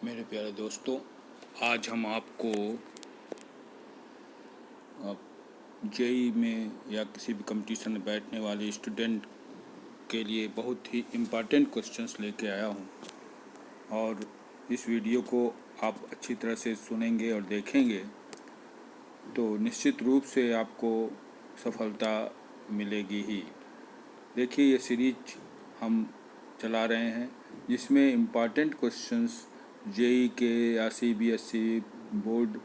मेरे प्यारे दोस्तों, आज हम आपको जेई में या किसी भी कंपटीशन में बैठने वाले स्टूडेंट के लिए बहुत ही इम्पॉर्टेंट क्वेश्चंस लेके आया हूं और इस वीडियो को आप अच्छी तरह से सुनेंगे और देखेंगे तो निश्चित रूप से आपको सफलता मिलेगी ही। देखिए, ये सीरीज हम चला रहे हैं जिसमें इम्पॉर्टेंट क्वेश्चंस जेई के या सीबीएसई बोर्ड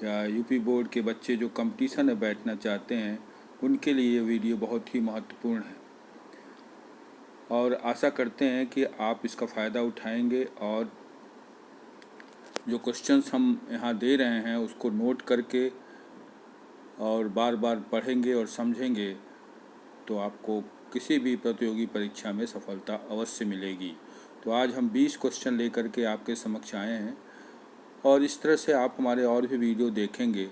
या यूपी बोर्ड के बच्चे जो कंपटीशन में बैठना चाहते हैं उनके लिए ये वीडियो बहुत ही महत्वपूर्ण है और आशा करते हैं कि आप इसका फ़ायदा उठाएंगे और जो क्वेश्चंस हम यहाँ दे रहे हैं उसको नोट करके और बार बार पढ़ेंगे और समझेंगे तो आपको किसी भी प्रतियोगी परीक्षा में सफलता अवश्य मिलेगी। तो आज हम 20 क्वेश्चन लेकर के आपके समक्ष आए हैं और इस तरह से आप हमारे और भी वीडियो देखेंगे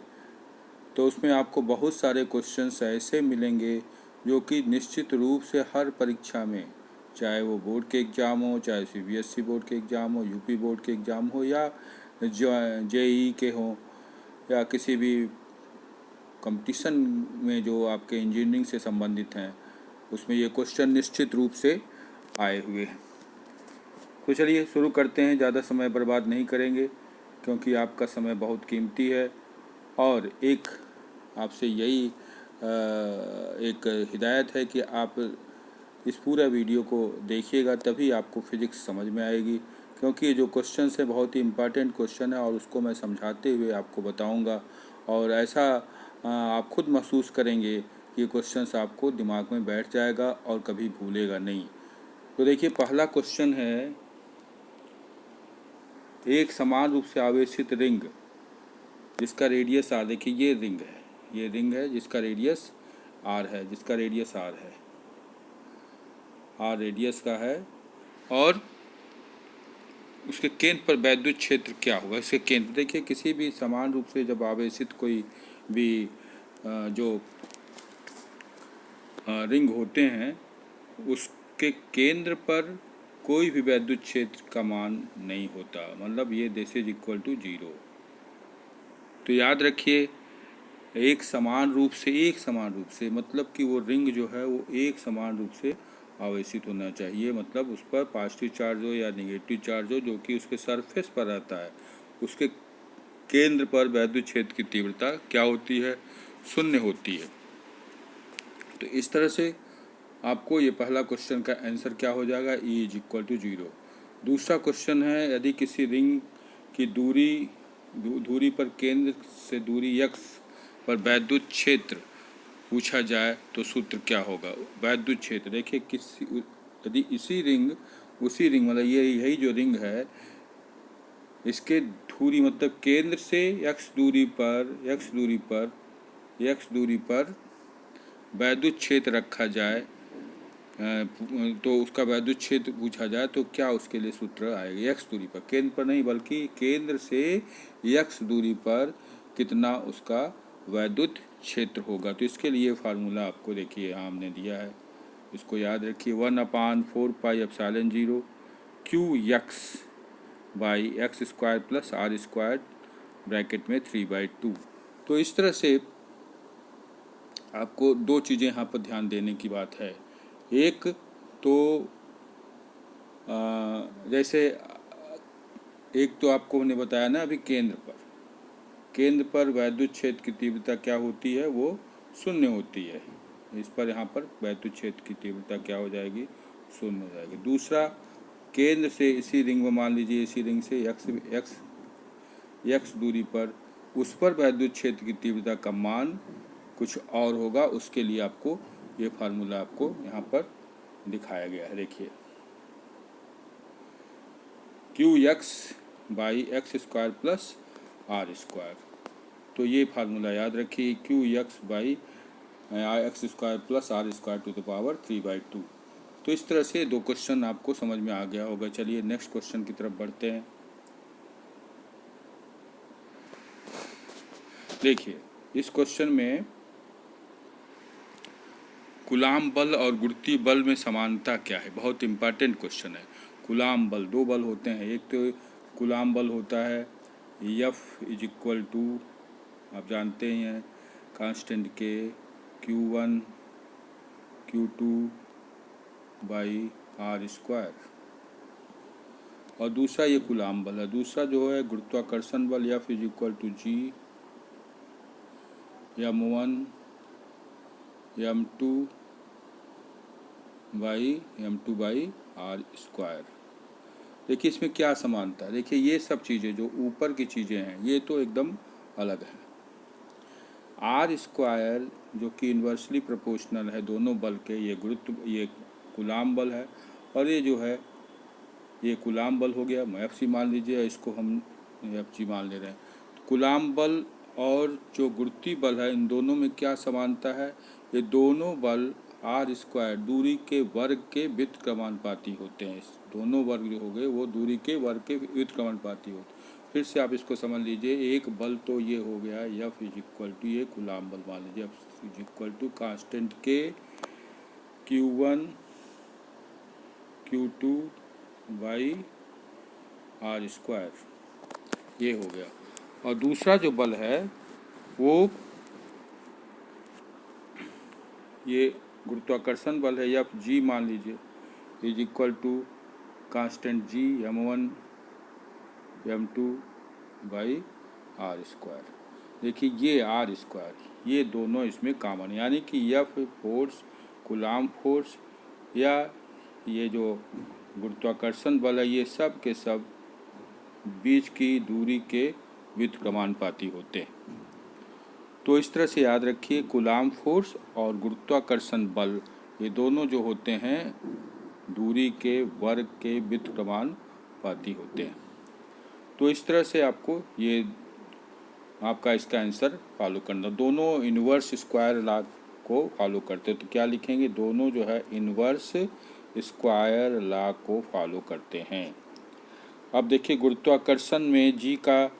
तो उसमें आपको बहुत सारे क्वेश्चंस ऐसे मिलेंगे जो कि निश्चित रूप से हर परीक्षा में, चाहे वो बोर्ड के एग्ज़ाम हो, चाहे सीबीएसई बोर्ड के एग्ज़ाम हो, यूपी बोर्ड के एग्ज़ाम हो या जेई के हो या किसी भी कंपटीशन में जो आपके इंजीनियरिंग से संबंधित हैं, उसमें ये क्वेश्चन निश्चित रूप से आए हुए हैं। तो चलिए शुरू करते हैं, ज़्यादा समय बर्बाद नहीं करेंगे क्योंकि आपका समय बहुत कीमती है और एक आपसे यही एक हिदायत है कि आप इस पूरा वीडियो को देखिएगा, तभी आपको फिज़िक्स समझ में आएगी क्योंकि ये जो क्वेश्चन है बहुत ही इम्पॉर्टेंट क्वेश्चन है और उसको मैं समझाते हुए आपको बताऊंगा और ऐसा आप खुद महसूस करेंगे कि ये क्वेश्चंस आपको दिमाग में बैठ जाएगा और कभी भूलेगा नहीं। तो देखिए, पहला क्वेश्चन है, एक समान रूप से आवेशित रिंग जिसका रेडियस आर, देखिए ये रिंग है जिसका रेडियस आर है, आर रेडियस का है और उसके केंद्र पर वैद्युत क्षेत्र क्या होगा। इसके केंद्र, देखिए किसी भी समान रूप से जब आवेशित कोई भी जो रिंग होते हैं उसके केंद्र पर कोई भी वैद्युत क्षेत्र का मान नहीं होता, मतलब ये दिस इज इक्वल टू 0। तो याद रखिए, एक समान रूप से मतलब कि वो रिंग जो है वो एक समान रूप से आवेशित होना चाहिए, मतलब उस पर पॉजिटिव चार्ज हो या नेगेटिव चार्ज हो जो कि उसके सरफेस पर रहता है, उसके केंद्र पर वैद्युत क्षेत्र की तीव्रता क्या होती है, 0 होती है। तो इस तरह से आपको ये पहला क्वेश्चन का आंसर क्या हो जाएगा, E इज इक्वल टू 0। दूसरा क्वेश्चन है, यदि किसी रिंग की दूरी पर केंद्र से दूरी x पर वैद्युत क्षेत्र पूछा जाए तो सूत्र क्या होगा। वैद्युत क्षेत्र, देखिए यदि उसी रिंग मतलब यही जो रिंग है, इसके दूरी मतलब केंद्र से x दूरी पर वैद्युत क्षेत्र रखा जाए तो उसका वैद्युत क्षेत्र पूछा जाए तो क्या उसके लिए सूत्र आएगा। x दूरी पर, केंद्र पर नहीं बल्कि केंद्र से x दूरी पर कितना उसका वैद्युत क्षेत्र होगा। तो इसके लिए फार्मूला आपको देखिए यहाँ हमने दिया है, इसको याद रखिए, 1/4πε0 QX by x² plus R² bracket में 3/2। तो इस तरह से आपको दो चीज़ें यहाँ पर ध्यान देने की बात है। एक तो जैसे एक तो आपको हमने बताया ना अभी, केंद्र पर वैद्युत क्षेत्र की तीव्रता क्या होती है, वो 0 होती है। इस पर यहाँ पर वैद्युत क्षेत्र की तीव्रता क्या हो जाएगी, 0 हो जाएगी। दूसरा, केंद्र से इसी रिंग में, मान लीजिए इसी रिंग से x दूरी पर, उस पर वैद्युत क्षेत्र की तीव्रता का मान कुछ और होगा। उसके लिए आपको ये फार्मूला आपको यहाँ पर दिखाया गया है, देखिए QX by x² plus R²। तो ये फार्मूला याद रखिए, QX by x² plus R² to the power 3/2। तो इस तरह से दो क्वेश्चन आपको समझ में आ गया होगा। चलिए नेक्स्ट क्वेश्चन की तरफ बढ़ते हैं। देखिए, इस क्वेश्चन में कूलाम बल और गुरुत्वीय बल में समानता क्या है, बहुत इंपॉर्टेंट क्वेश्चन है। कूलाम बल, दो बल होते हैं, एक तो कूलाम बल होता है F इज इक्वल टू, आप जानते ही हैं, कांस्टेंट के Q1 Q2 by R square. और दूसरा ये कूलाम बल है। दूसरा जो है गुरुत्वाकर्षण बल F is equal to G M1 M2 by R square. देखिए इसमें क्या समानता है। देखिए ये सब चीज़ें जो ऊपर की चीज़ें हैं ये तो एकदम अलग है। आर स्क्वायर जो कि इन्वर्सली प्रोपोर्शनल है दोनों बल के, ये कूलाम बल है, और ये जो है ये कूलाम बल हो गया, एफ सी मान लीजिए, इसको हम एफ जी मान ले रहे हैं। कूलाम बल और जो गुरुत्वीय बल है इन दोनों में क्या समानता है, ये दोनों बल आर स्क्वायर दूरी के वर्ग के व्युत्क्रमानुपाती होते हैं। दोनों वर्ग जो हो गए वो दूरी के वर्ग के व्युत्क्रमानुपाती होते हैं। फिर से आप इसको समझ लीजिए, एक बल तो ये हो गया एफ इज इक्वल टू, ये कूलाम बल मान लीजिए, F is equal to constant के Q1 Q2 by R square, ये हो गया। और दूसरा जो बल है वो ये गुरुत्वाकर्षण बल है, या जी मान लीजिए, is equal to constant G M1 M2 by R square. देखिए ये आर स्क्वायर ये दोनों इसमें कॉमन, यानी कि एफ फोर्स, कूलाम फोर्स या ये जो गुरुत्वाकर्षण बल है ये सब के सब बीच की दूरी के व्युत्क्रमानुपाती होते हैं। तो इस तरह से याद रखिए, कूलाम फोर्स और गुरुत्वाकर्षण बल ये दोनों जो होते हैं दूरी के वर्ग के व्युत्क्रमानुपाती होते हैं। तो इस तरह से आपको ये आपका इसका आंसर फॉलो करना। दोनों इन्वर्स स्क्वायर लॉ को फॉलो करते हैं, तो क्या लिखेंगे, दोनों जो है इन्वर्स स्क्वायर लॉ को फॉलो करते हैं। अब देखिए गुरुत्वाकर्षण में जी का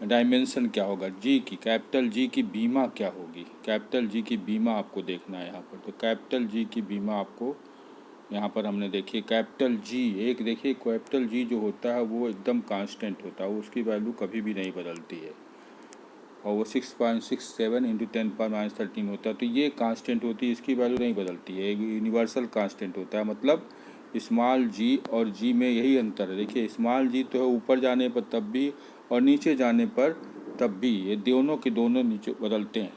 डायमेंशन क्या होगा, जी की, कैपिटल जी की बीमा क्या होगी, कैपिटल जी की बीमा आपको देखना है यहाँ पर। तो कैपिटल जी की बीमा आपको यहाँ पर हमने देखिए, कैपिटल जी एक देखिए, कैपिटल जी जो होता है वो एकदम कांस्टेंट होता है, उसकी वैल्यू कभी भी नहीं बदलती है, और वो 6.67 इंटू 10⁻13 होता है। तो ये कांस्टेंट होती है, इसकी वैल्यू नहीं बदलती है, एक यूनिवर्सल कांस्टेंट होता है। मतलब स्मॉल जी और जी में यही अंतर है। देखिए स्मॉल जी तो है ऊपर जाने पर तब भी और नीचे जाने पर तब भी, ये दोनों के दोनों नीचे बदलते हैं,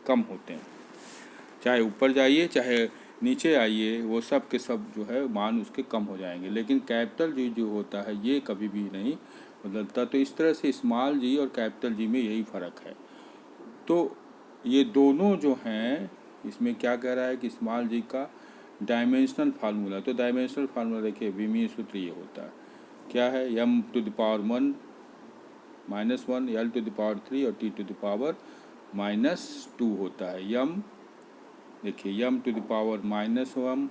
कम होते हैं। चाहे ऊपर जाइए चाहे नीचे आइए, वो सब के सब जो है मान उसके कम हो जाएंगे। लेकिन कैपिटल जी जो होता है ये कभी भी नहीं बदलता। तो इस तरह से स्मॉल जी और कैपिटल जी में यही फ़र्क है। तो ये दोनों जो हैं, इसमें क्या कह रहा है कि स्मॉल जी का डायमेंशनल फार्मूला, तो डायमेंशनल फार्मूला देखिए विमीय सूत्र ये होता है, क्या है, m⁻1 -1 l⁻3 और t⁻2 होता है। यम देखिए m⁻−1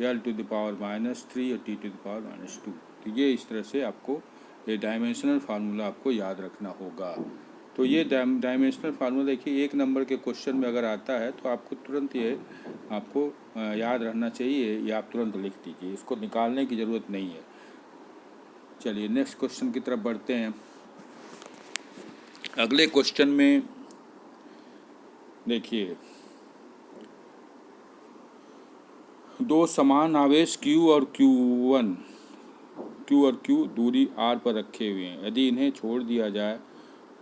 l⁻−3 और t⁻²। तो ये इस तरह से आपको ये डायमेंशनल फार्मूला आपको याद रखना होगा। तो ये डायमेंशनल फार्मूला देखिए 1 नंबर के क्वेश्चन में अगर आता है तो आपको तुरंत ये आपको याद रहना चाहिए, या आप तुरंत लिख दीजिए, इसको निकालने की ज़रूरत नहीं है। चलिए नेक्स्ट क्वेश्चन की तरफ बढ़ते हैं। अगले क्वेश्चन में देखिए, दो समान आवेश Q और Q दूरी r पर रखे हुए हैं। यदि इन्हें छोड़ दिया जाए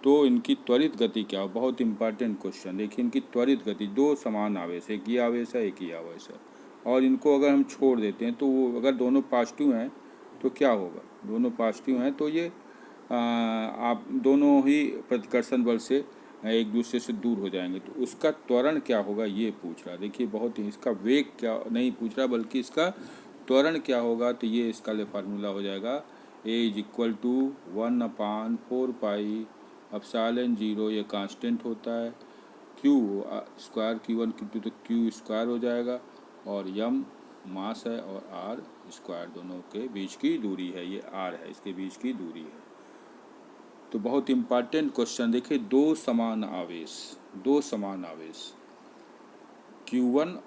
तो इनकी त्वरित गति क्या हो। बहुत इंपॉर्टेंट क्वेश्चन। देखिए इनकी त्वरित गति, दो समान आवेश, एक ही आवेश है एक ही आवेश है, और इनको अगर हम छोड़ देते हैं तो वो अगर दोनों पॉजिटिव हैं तो क्या होगा, दोनों पॉजिटिव हैं तो ये आप दोनों ही प्रतिकर्षण बल से एक दूसरे से दूर हो जाएंगे। तो उसका त्वरण क्या होगा ये पूछ रहा। देखिए बहुत ही, इसका वेग क्या नहीं पूछ रहा बल्कि इसका त्वरण क्या होगा। तो ये इसका लिए फार्मूला हो जाएगा a = 1/4πε0, ये कांस्टेंट होता है, Q² Q1 Q2 तो Q² हो जाएगा, और m मास है और r² दोनों के बीच की दूरी है, ये r है, इसके बीच की दूरी है। तो बहुत इम्पॉर्टेंट क्वेश्चन। देखिए दो समान आवेश Q1,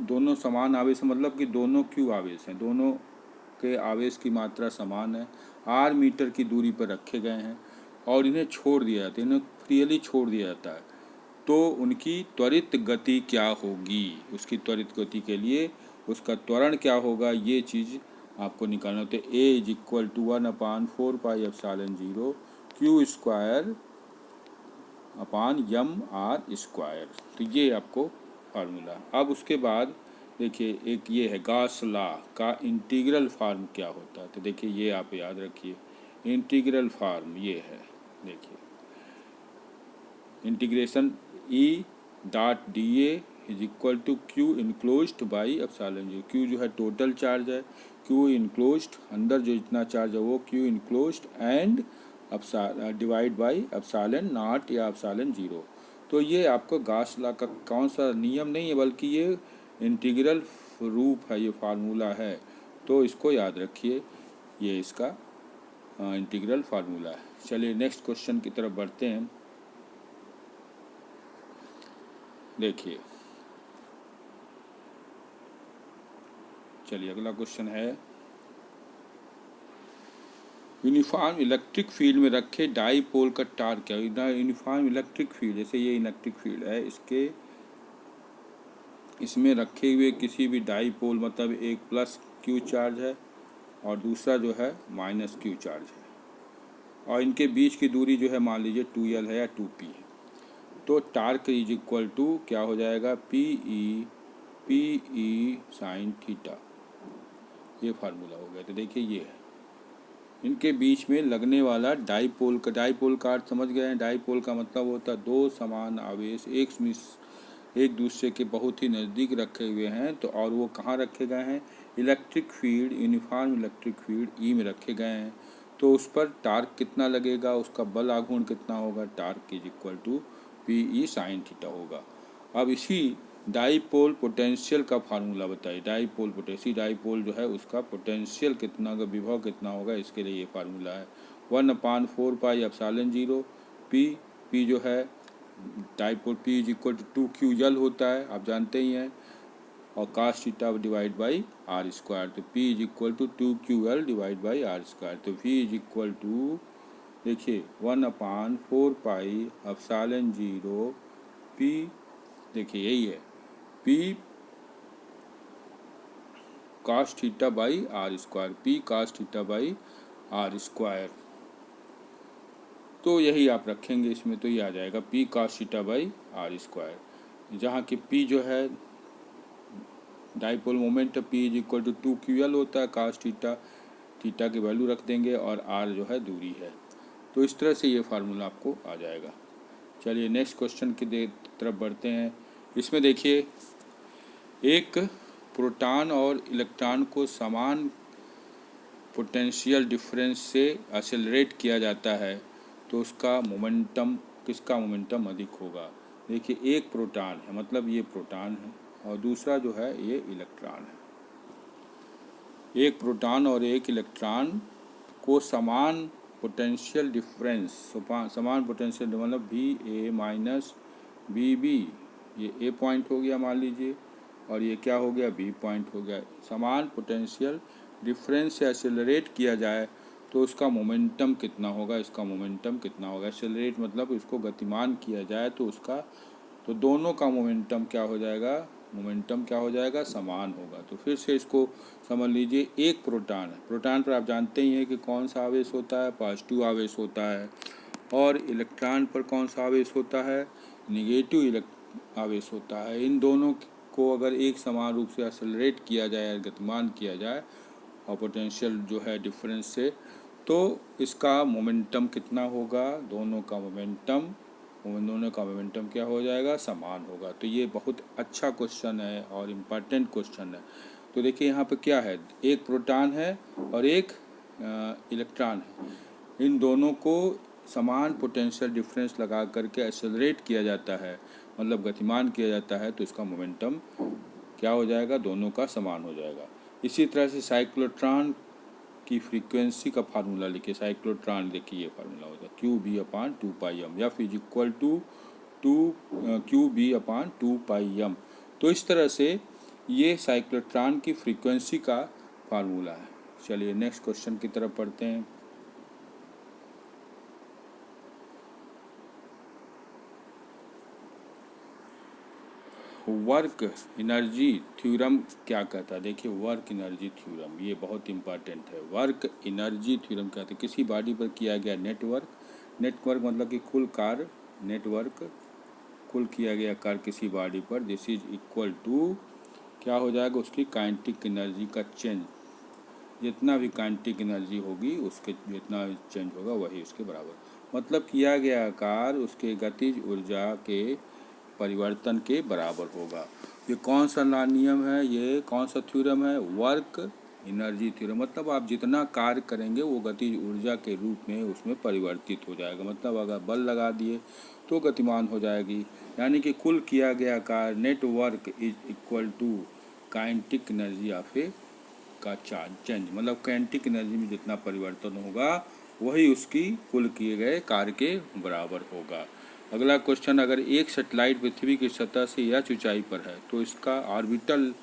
दोनों समान आवेश मतलब कि दोनों Q आवेश हैं, दोनों के आवेश की मात्रा समान है, r मीटर की दूरी पर रखे गए हैं और इन्हें छोड़ दिया जाता है, इन्हें फ्रीली छोड़ दिया जाता है, तो उनकी त्वरित गति क्या होगी? उसकी त्वरित गति के लिए उसका त्वरण क्या होगा, ये चीज़ आपको निकालना होता है। A = 1/4πε0 Q²/m/r²। तो ये आपको फार्मूला। अब उसके बाद देखिए एक ये है गॉस लॉ का इंटीग्रल फॉर्म क्या होता है। तो देखिए ये आप याद रखिए, इंटीग्रल फॉर्म ये है, देखिए integration E.dA = Q enclosed by epsilon zero. Q जो है टोटल चार्ज है, Q इनक्लोज्ड अंदर जो इतना चार्ज है वो Q enclosed and divide by epsilon not या एप्सिलॉन जीरो। तो ये आपको गॉस लॉ का कौन सा नियम नहीं है बल्कि ये इंटीग्रल रूप है, ये फार्मूला है, तो इसको याद रखिए, ये इसका इंटीग्रल फार्मूला है। चलिए नेक्स्ट क्वेश्चन की तरफ बढ़ते हैं। देखिए चलिए अगला क्वेश्चन है, यूनिफॉर्म इलेक्ट्रिक फील्ड में रखे डाईपोल का टार्क क्या है? यूनिफॉर्म इलेक्ट्रिक फील्ड, जैसे ये इलेक्ट्रिक फील्ड है, इसमें रखे हुए किसी भी डाईपोल, मतलब एक प्लस क्यू चार्ज है और दूसरा जो है माइनस क्यू चार्ज है, और इनके बीच की दूरी जो है मान लीजिए 2L है या 2P है, तो टार्क = क्या हो जाएगा? PE sin theta. ये फार्मूला हो गया। तो देखिए ये है इनके बीच में लगने वाला डाईपोल का अर्थ समझ गए हैं। डाईपोल का मतलब होता है दो समान आवेश एक दूसरे के बहुत ही नज़दीक रखे हुए हैं, तो और वो कहाँ रखे गए हैं? Electric field, uniform electric field E में रखे गए हैं, तो उस पर टार्क कितना लगेगा, उसका बल आघूर्ण कितना होगा? टार्क = PE sin थीटा होगा। अब इसी डाईपोल पोटेंशियल का फार्मूला बताइए। डाईपोल जो है उसका पोटेंशियल कितना होगा, विभव कितना होगा, इसके लिए ये फार्मूला है 1/4πε0 P जो है डाईपोल P = 2QL होता है, आप जानते ही हैं, और cos theta divide by r²। तो P = 2QL divide by r²। तो V = देखिए 1/4πε0 P, देखिए यही है P cos theta by r², P cos theta by r²। तो यही आप रखेंगे इसमें, तो ये आ जाएगा P cos theta by r², जहाँ कि P जो है डाईपोल मोमेंट P = 2QL होता है, cos थीटा की वैल्यू रख देंगे और r जो है दूरी है। तो इस तरह से ये फार्मूला आपको आ जाएगा। चलिए नेक्स्ट क्वेश्चन की तरफ बढ़ते हैं। इसमें देखिए एक प्रोटॉन और इलेक्ट्रॉन को समान पोटेंशियल डिफरेंस से एक्सेलरेट किया जाता है, तो उसका मोमेंटम, किसका मोमेंटम अधिक होगा? देखिए एक प्रोटॉन है, मतलब ये प्रोटॉन है, और दूसरा जो है ये इलेक्ट्रॉन है। एक प्रोटॉन और एक इलेक्ट्रॉन को समान पोटेंशियल डिफरेंस मतलब VA - VB, ये A पॉइंट हो गया मान लीजिए, और ये क्या हो गया? B पॉइंट हो गया। समान पोटेंशियल डिफरेंस से एक्सेलरेट किया जाए तो उसका मोमेंटम कितना होगा? इसका मोमेंटम कितना होगा? एक्सेलरेट मतलब इसको गतिमान किया जाए तो उसका, तो दोनों का मोमेंटम क्या हो जाएगा? समान होगा। तो फिर से इसको समझ लीजिए, एक प्रोटॉन है, प्रोटॉन पर आप जानते ही हैं कि कौन सा आवेश होता है? पॉजिटिव आवेश होता है, और इलेक्ट्रॉन पर कौन सा आवेश होता है? नेगेटिव आवेश होता है। इन दोनों को अगर एक समान रूप से एक्सेलरेट किया जाए, गतिमान किया जाए और पोटेंशियल जो है डिफरेंस से, तो इसका मोमेंटम कितना होगा? दोनों का मोमेंटम क्या हो जाएगा? समान होगा। तो ये बहुत अच्छा क्वेश्चन है और इम्पॉर्टेंट क्वेश्चन है। तो देखिए यहाँ पे क्या है, एक प्रोटॉन है और एक इलेक्ट्रॉन है, इन दोनों को समान पोटेंशियल डिफरेंस लगा करके एक्सेलरेट किया जाता है, मतलब गतिमान किया जाता है, तो इसका मोमेंटम क्या हो जाएगा? दोनों का समान हो जाएगा। इसी तरह से साइक्लोट्रॉन की फ्रीक्वेंसी का फार्मूला लिखिए। साइक्लोट्रॉन देखिए ये फार्मूला होता है QB/2πm, F = 2QB/2πm। तो इस तरह से ये साइक्लोट्रॉन की फ्रीक्वेंसी का फार्मूला है। चलिए नेक्स्ट क्वेश्चन की तरफ पढ़ते हैं। वर्क एनर्जी थ्योरम क्या कहता है? देखिए वर्क एनर्जी थ्योरम ये बहुत इंपॉर्टेंट है। वर्क एनर्जी थ्योरम कहते हैं किसी बॉडी पर किया गया नेटवर्क मतलब कि कुल कार्य, नेटवर्क कुल किया गया कार्य किसी बॉडी पर, दिस इज इक्वल टू क्या हो जाएगा, उसकी काइनेटिक एनर्जी का चेंज, जितना भी काइनेटिक एनर्जी होगी उसके जितना चेंज होगा वही उसके बराबर, मतलब किया गया कार्य उसके गतिज ऊर्जा के परिवर्तन के बराबर होगा। ये कौन सा नियम है, ये कौन सा थ्योरम है? Work energy theorem. मतलब आप जितना कार्य करेंगे वो गतिज ऊर्जा के रूप में उसमें परिवर्तित हो जाएगा। मतलब अगर बल लगा दिए तो गतिमान हो जाएगी, यानी कि कुल किया गया कार्य network is equal to kinetic energy of a का चेंज, मतलब काइनेटिक एनर्जी में जितना परिवर्तन होगा वही उसकी कुल किए गए कार्य के बराबर होगा। अगला क्वेश्चन, अगर एक सैटेलाइट पृथ्वी की सतह से एच ऊंचाई पर है तो इसका ऑर्बिटल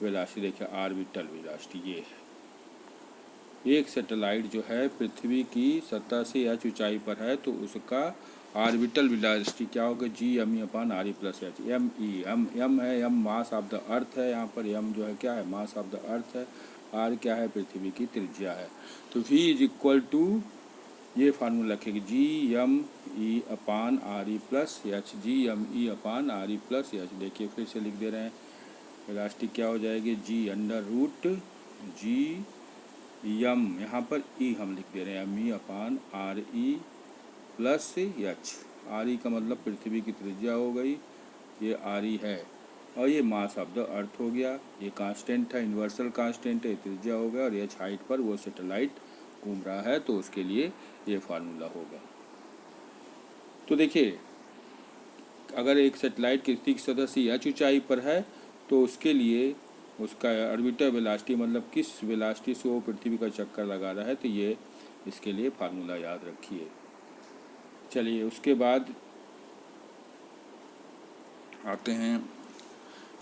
वेलोसिटी, देखिए ऑर्बिटल वेलोसिटी ये है। एक सैटेलाइट जो है पृथ्वी की सतह से एच ऊंचाई पर है तो उसका ऑर्बिटल वेलोसिटी क्या होगा, GME/RE + H। एम है, M mass of the earth है, यहाँ पर एम जो है क्या है, मास ऑफ द अर्थ है, आर क्या है, पृथ्वी की त्रिज्या है। तो V इज इक्वल टू ये फार्मूला रखेगी GME/RE + H, GME/RE + H। देखिए फिर से लिख दे रहे हैं, वेलोसिटी क्या हो जाएगी, G√G M, यहाँ पर E हम लिख दे रहे हैं, ME/RE + H। RE का मतलब पृथ्वी की त्रिज्या हो गई, ये RE है, और ये मास ऑफ द अर्थ हो गया, ये कांस्टेंट है, यूनिवर्सल कांस्टेंट है, त्रिज्या हो गया, और H हाइट पर वो सैटेलाइट घूम रहा है तो उसके लिए ये फार्मूला होगा। तो देखिए अगर एक सैटेलाइट पृथ्वी की सतह से h ऊंचाई पर है तो उसके लिए उसका ऑर्बिटल वेलोसिटी मतलब किस वेलोसिटी से वो पृथ्वी का चक्कर लगा रहा है, तो ये इसके लिए फार्मूला याद रखिए। चलिए उसके बाद आते हैं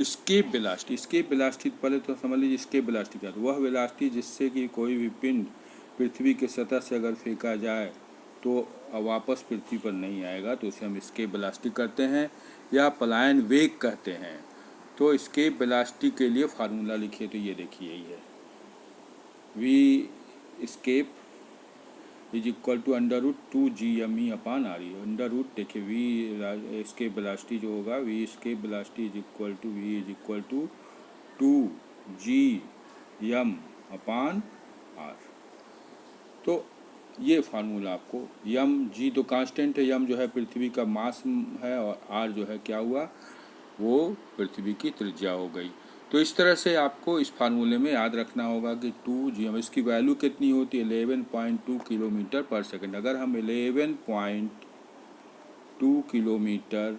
स्केप वेलोसिटी। स्केप वेलोसिटी पहले तो समझ लीजिए स्केप वेलोसिटी क्या है। वह वेलोसिटी जिससे कि कोई भी पिंड पृथ्वी की सतह से अगर फेंका जाए तो वापस पृथ्वी पर नहीं आएगा, तो उसे हम स्केप वेलोसिटी कहते हैं या पलायन वेग कहते हैं। तो स्केप वेलोसिटी के लिए फार्मूला लिखिए, तो ये देखिए यही है, V escape is equal to √2GME/RE। Under root देखिए V स्केप वेलोसिटी जो होगा, V escape velocity is equal to 2GM/R। तो ये फार्मूला आपको, यम जी तो कांस्टेंट है, यम जो है पृथ्वी का मास है, और आर जो है क्या हुआ, वो पृथ्वी की त्रिज्या हो गई। तो इस तरह से आपको इस फार्मूले में याद रखना होगा कि 2GM, इसकी वैल्यू कितनी होती है, 11.2 किलोमीटर पर सेकंड। अगर हम 11.2 किलोमीटर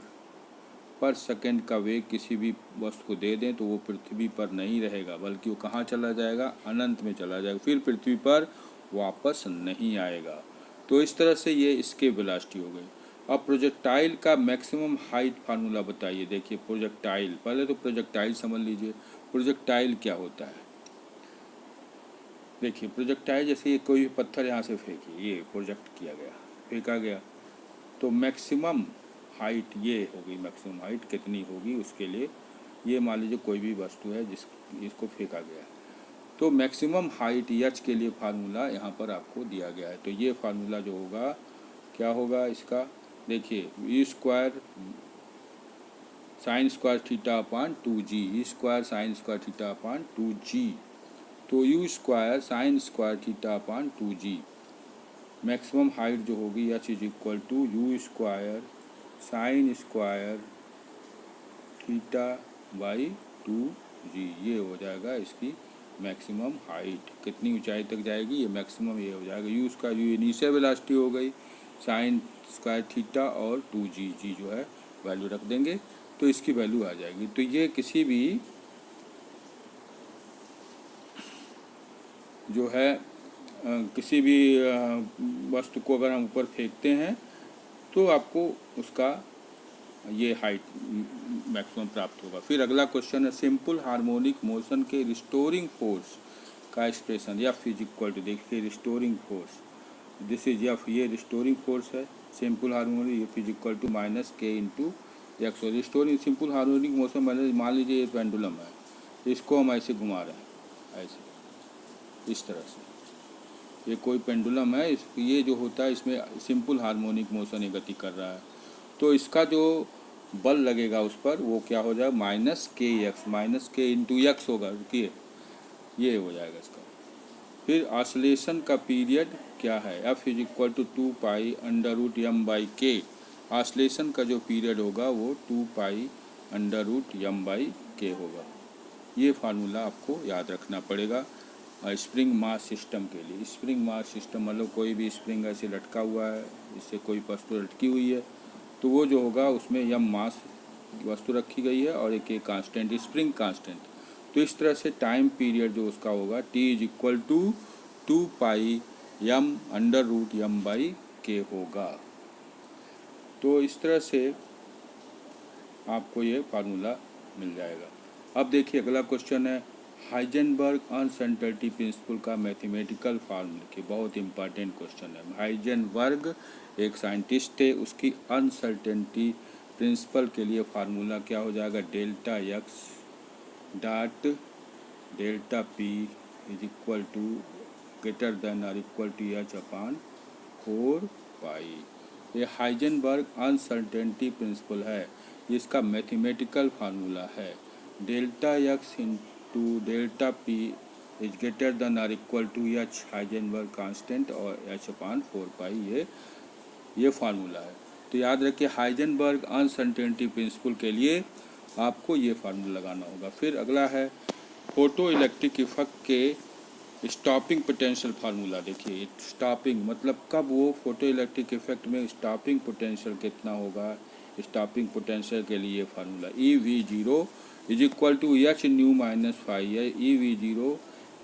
पर सेकंड का वेग किसी भी वस्तु को दे दें तो वो पृथ्वी पर नहीं रहेगा, बल्कि वो कहाँ चला जाएगा, अनंत में चला जाएगा, फिर पृथ्वी पर वापस नहीं आएगा। तो इस तरह से ये स्केप वेलोसिटी हो गई। अब प्रोजेक्टाइल का मैक्सिमम हाइट फार्मूला बताइए। देखिए प्रोजेक्टाइल, पहले तो प्रोजेक्टाइल समझ लीजिए, प्रोजेक्टाइल क्या होता है। देखिए प्रोजेक्टाइल जैसे ये कोई पत्थर यहाँ से फेंकिए, ये प्रोजेक्ट किया गया, फेंका गया, तो मैक्सिमम हाइट ये होगी, मैक्सिमम हाइट कितनी होगी उसके लिए, ये मान लीजिए कोई भी वस्तु है इसको फेंका गया, तो मैक्सिमम हाइट एच के लिए फार्मूला यहाँ पर आपको दिया गया है। तो ये फार्मूला जो होगा क्या होगा इसका, देखिए V² sin² θ/2g, E² sin² θ/2g, तो U² sin² θ/2g। Maximum height जो होगी H is equal to U² sin² θ/2g, ये हो जाएगा इसकी मैक्सिमम हाइट। कितनी ऊंचाई तक जाएगी, ये मैक्सिमम ये हो जाएगा। U इनिशियल वेलोसिटी हो गई, sin² थीटा और 2g जो है वैल्यू रख देंगे तो इसकी वैल्यू आ जाएगी। तो ये किसी भी जो है किसी भी वस्तु को अगर हम ऊपर फेंकते हैं तो आपको उसका ये हाइट मैक्सिमम प्राप्त होगा। फिर अगला क्वेश्चन है, सिंपल हार्मोनिक मोशन के रिस्टोरिंग फोर्स का expression, F is equal to, देखिए restoring force, this is F, ये रिस्टोरिंग फोर्स है simple harmonic, F is equal to minus k into x. Restoring simple harmonic motion मान लीजिए ये pendulum है, इसको हम ऐसे घुमा रहे हैं, ऐसे इस तरह से, ये कोई पेंडुलम है, इस ये जो होता है इसमें सिंपल हार्मोनिक मोशन ये गति कर रहा है, तो इसका जो बल लगेगा उस पर वो क्या हो जाएगा, माइनस के इंटू एक्स होगा, रुकिए ये हो जाएगा इसका। फिर ऑसिलेशन का पीरियड क्या है, F is equal to 2 pi under root M by K, oscillation का जो पीरियड होगा वो 2 pi under root M by K होगा। ये फार्मूला आपको याद रखना पड़ेगा स्प्रिंग मास सिस्टम के लिए। स्प्रिंग मास सिस्टम मतलब कोई भी स्प्रिंग ऐसे लटका हुआ है, इससे कोई वस्तु लटकी हुई है, तो वो जो होगा उसमें यम मास वस्तु रखी गई है और एक कांस्टेंट, स्प्रिंग कांस्टेंट। तो इस तरह से टाइम पीरियड जो उसका होगा T is equal to 2 pi M under root M by K होगा। तो इस तरह से आपको ये फार्मूला मिल जाएगा। अब देखिए अगला क्वेश्चन है, हाइजेनबर्ग अनसर्टेनिटी प्रिंसिपल का मैथमेटिकल फार्मूला की, बहुत इंपॉर्टेंट क्वेश्चन है। हाइजेनबर्ग एक साइंटिस्ट थे, उसकी अनसर्टेनिटी प्रिंसिपल के लिए फार्मूला क्या हो जाएगा, delta x dot delta p is equal to greater than or equal to h upon 4 pi. ये हाइजेनबर्ग अनसर्टेनिटी प्रिंसिपल है, इसका मैथमेटिकल फार्मूला है delta x into delta p is greater than or equal to h Heisenberg constant और h upon 4 pi, ये formula है। तो याद रखिए हाइजेनबर्ग अनसर्टेनिटी प्रिंसिपल के लिए आपको ये फार्मूला लगाना होगा। फिर अगला है फोटो इलेक्ट्रिक इफेक्ट के स्टॉपिंग पोटेंशियल फार्मूला। देखिए स्टॉपिंग मतलब कब वो फोटो इलेक्ट्रिक इफेक्ट में स्टॉपिंग पोटेंशियल कितना होगा, स्टॉपिंग पोटेंशियल के लिए formula EV0 is equal to H nu minus phi है। EV0,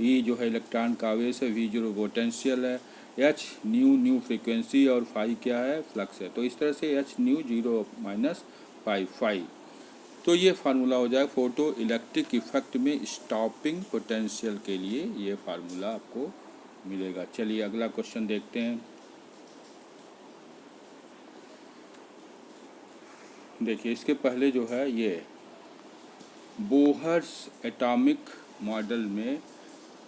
ई जो है इलेक्ट्रॉन का आवेश है, V0 पोटेंशियल है, एच न्यू फ्रीक्वेंसी और फाई क्या है, फ्लक्स है। तो इस तरह से एच न्यू 0 माइनस फाई, तो ये फार्मूला हो जाएगा फोटो इलेक्ट्रिक इफेक्ट में स्टॉपिंग पोटेंशियल के लिए, ये फार्मूला आपको मिलेगा। चलिए अगला क्वेश्चन देखते हैं। देखिए इसके पहले जो है ये बोहर्स एटॉमिक मॉडल में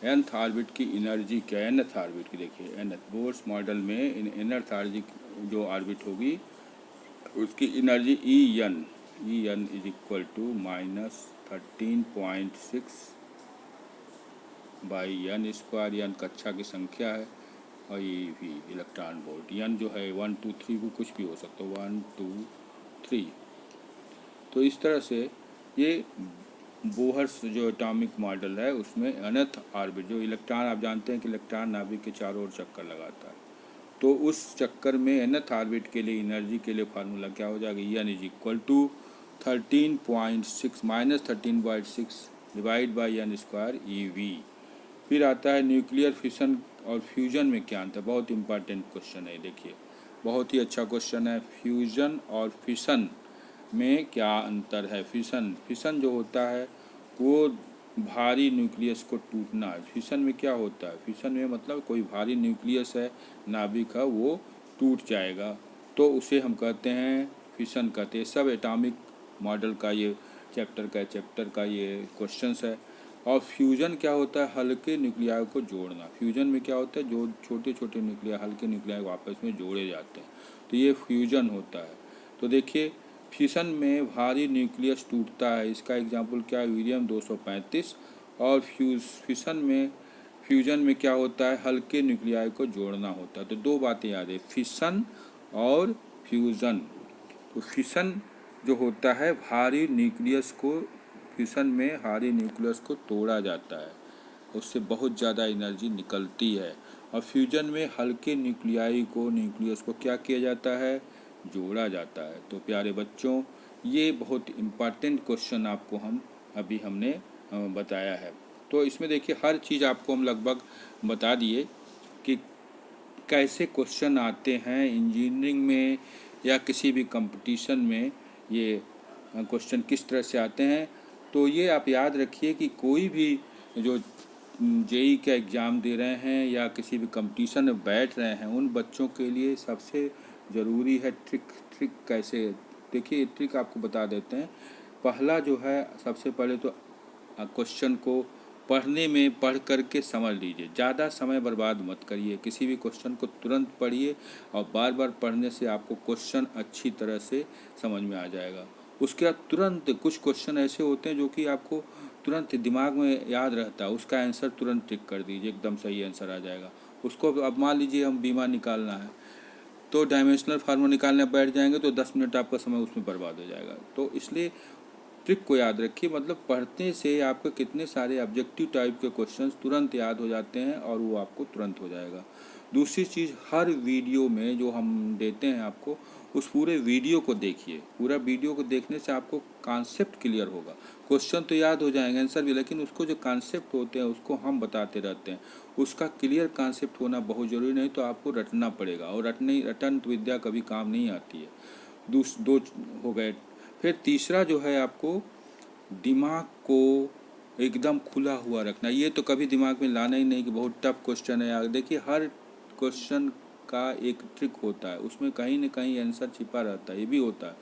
nth ऑर्बिट की एनर्जी क्या है, nth ऑर्बिट की, देखिए nth बोहर्स मॉडल में nth ऑर्बिट जो ऑर्बिट होगी उसकी energy En is equal to minus 13.6 by N square, N कक्षा की संख्या है और ये भी इलेक्ट्रॉन वोल्ट, एन जो है 1 2 3 को कुछ भी हो सकता है, 1 2 3। तो इस तरह से ये बोहर्स जो एटॉमिक मॉडल है उसमें nth ऑर्बिट जो इलेक्ट्रॉन, आप जानते हैं कि इलेक्ट्रॉन नाभिक के चारों ओर चक्कर लगाता है, तो उस चक्कर में nth ऑर्बिट के लिए एनर्जी के लिए फार्मूला क्या हो जाएगा, En is equal to 13.6 minus 13.6 divide by N square EV। फिर आता है न्यूक्लियर फिशन और फ्यूजन में क्या अंतर, बहुत इंपॉर्टेंट क्वेश्चन है। देखिए बहुत ही अच्छा क्वेश्चन है, फ्यूजन और फिशन में क्या अंतर है। फिशन जो होता है वो भारी न्यूक्लियस को टूटना है। फिशन में क्या होता है, फिशन में मतलब कोई भारी न्यूक्लियस है नाभिक का वो टूट जाएगा, तो उसे हम कहते हैं फिशन कहते हैं। सब एटॉमिक मॉडल का ये चैप्टर का ये क्वेश्चंस है। और फ्यूजन क्या होता है, हल्के न्यूक्लियाई को जोड़ना। फ्यूजन में क्या होता है, जो छोटे छोटे न्यूक्लियाई हल्के न्यूक्लियाई आपस में जोड़े जाते हैं, तो ये फ्यूजन होता है। तो देखिए फिशन में भारी न्यूक्लियस टूटता है, इसका एग्जांपल क्या है, यूरेनियम 235। और फ्यूजन में क्या होता है, हल्के न्यूक्लियाई को जोड़ना होता है। तो दो बातें याद है, फिशन और फ्यूजन। तो फिशन जो होता है भारी न्यूक्लियस को, फिशन में भारी न्यूक्लियस को तोड़ा जाता है, उससे बहुत ज़्यादा एनर्जी निकलती है। और फ्यूजन में हल्के न्यूक्लियस को क्या किया जाता है, जोड़ा जाता है। तो प्यारे बच्चों ये बहुत इम्पॉर्टेंट क्वेश्चन आपको हमने बताया है। तो इसमें देखिए हर चीज़ आपको हम लगभग बता दिए कि कैसे क्वेश्चन आते हैं इंजीनियरिंग में या किसी भी कंपटीशन में, ये क्वेश्चन किस तरह से आते हैं। तो ये आप याद रखिए कि कोई भी जो जेई का एग्ज़ाम दे रहे हैं या किसी भी कंपटीशन में बैठ रहे हैं, उन बच्चों के लिए सबसे ज़रूरी है ट्रिक कैसे। देखिए ट्रिक आपको बता देते हैं। पहला जो है, सबसे पहले तो क्वेश्चन को पढ़ने में पढ़ करके समझ लीजिए। ज़्यादा समय बर्बाद मत करिए, किसी भी क्वेश्चन को तुरंत पढ़िए और बार बार पढ़ने से आपको क्वेश्चन अच्छी तरह से समझ में आ जाएगा। उसके बाद तुरंत कुछ क्वेश्चन ऐसे होते हैं जो कि आपको तुरंत दिमाग में याद रहता है, उसका आंसर तुरंत टिक कर दीजिए, एकदम सही आंसर आ जाएगा उसको। अब मान लीजिए हम बीमा निकालना है, तो डायमेंशनल फार्मूला निकालने बैठ जाएंगे तो 10 मिनट आपका समय उसमें बर्बाद हो जाएगा। तो इसलिए ट्रिक को याद रखिए, मतलब पढ़ने से आपको कितने सारे ऑब्जेक्टिव टाइप के क्वेश्चंस तुरंत याद हो जाते हैं और वो आपको तुरंत हो जाएगा। दूसरी चीज़, हर वीडियो में जो हम देते हैं आपको, उस पूरे वीडियो को देखिए। पूरा वीडियो को देखने से आपको कॉन्सेप्ट क्लियर होगा। क्वेश्चन तो याद हो जाएंगे, आंसर भी, लेकिन उसको जो कॉन्सेप्ट होते हैं उसको हम बताते रहते हैं। उसका क्लियर कॉन्सेप्ट होना बहुत ज़रूरी, नहीं तो आपको रटना पड़ेगा, और रटन विद्या कभी काम नहीं आती है। दो हो गए। फिर तीसरा जो है, आपको दिमाग को एकदम खुला हुआ रखना। ये तो कभी दिमाग में लाना ही नहीं कि बहुत टफ क्वेश्चन है यार। देखिए हर क्वेश्चन का एक ट्रिक होता है, उसमें कहीं न कहीं आंसर छिपा रहता है, ये भी होता है।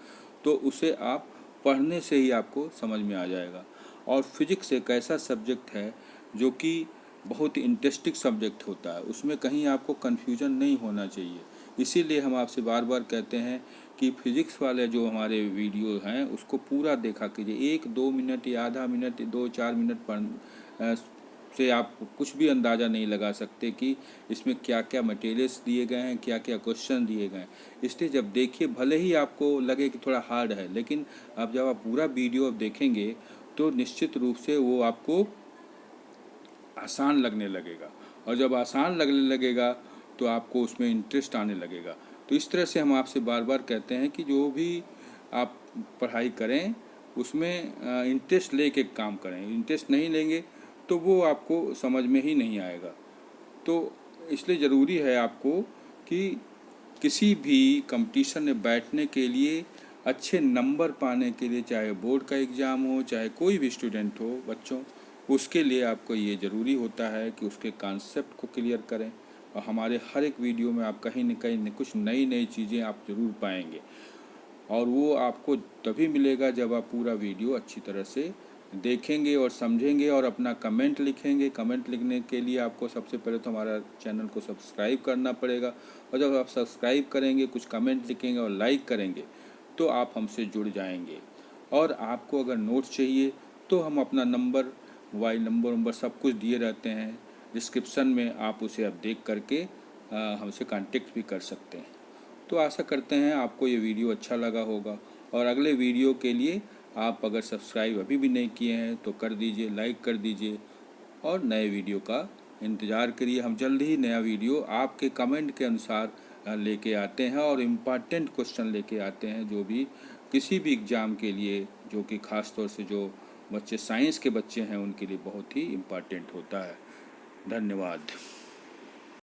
तो उसे आप पढ़ने से ही आपको समझ में आ जाएगा। और फिजिक्स एक ऐसा सब्जेक्ट है जो कि बहुत ही इंटरेस्टिंग सब्जेक्ट होता है, उसमें कहीं आपको कन्फ्यूजन नहीं होना चाहिए। इसीलिए हम आपसे बार बार कहते हैं कि फिजिक्स वाले जो हमारे वीडियो हैं उसको पूरा देखा कीजिए। 1-2 मिनट या आधा मिनट, 2-4 मिनट पढ़ से आप कुछ भी अंदाज़ा नहीं लगा सकते कि इसमें क्या क्या मटेरियल्स दिए गए हैं, क्या क्या क्वेश्चन दिए गए हैं। इसलिए जब देखिए, भले ही आपको लगे कि थोड़ा हार्ड है, लेकिन आप जब आप पूरा वीडियो देखेंगे तो निश्चित रूप से वो आपको आसान लगने लगेगा। और जब आसान लगने लगेगा तो आपको उसमें इंटरेस्ट आने लगेगा। तो इस तरह से हम आपसे बार बार कहते हैं कि जो भी आप पढ़ाई करें उसमें इंटरेस्ट लेके काम करें। इंटरेस्ट नहीं लेंगे तो वो आपको समझ में ही नहीं आएगा। तो इसलिए ज़रूरी है आपको कि किसी भी कंपटीशन में बैठने के लिए, अच्छे नंबर पाने के लिए, चाहे बोर्ड का एग्ज़ाम हो, चाहे कोई भी स्टूडेंट हो, बच्चों, उसके लिए आपको ये ज़रूरी होता है कि उसके कॉन्सेप्ट को क्लियर करें। और हमारे हर एक वीडियो में आप कहीं न कहीं कुछ नई नई चीज़ें आप ज़रूर पाएंगे, और वो आपको तभी मिलेगा जब आप पूरा वीडियो अच्छी तरह से देखेंगे और समझेंगे और अपना कमेंट लिखेंगे। कमेंट लिखने के लिए आपको सबसे पहले तो हमारा चैनल को सब्सक्राइब करना पड़ेगा, और जब आप सब्सक्राइब करेंगे, कुछ कमेंट लिखेंगे और लाइक करेंगे तो आप हमसे जुड़ जाएंगे। और आपको अगर नोट्स चाहिए तो हम अपना नंबर, मोबाइल नंबर सब कुछ दिए रहते हैं डिस्क्रिप्शन में, आप उसे अब देख करके हमसे कांटेक्ट भी कर सकते हैं। तो आशा करते हैं आपको ये वीडियो अच्छा लगा होगा, और अगले वीडियो के लिए आप अगर सब्सक्राइब अभी भी नहीं किए हैं तो कर दीजिए, लाइक कर दीजिए और नए वीडियो का इंतज़ार करिए। हम जल्द ही नया वीडियो आपके कमेंट के अनुसार लेके आते हैं, और इम्पॉर्टेंट क्वेश्चन लेके आते हैं जो भी किसी भी एग्ज़ाम के लिए, जो कि ख़ास तौर से जो बच्चे साइंस के बच्चे हैं उनके लिए बहुत ही इम्पॉर्टेंट होता है। धन्यवाद।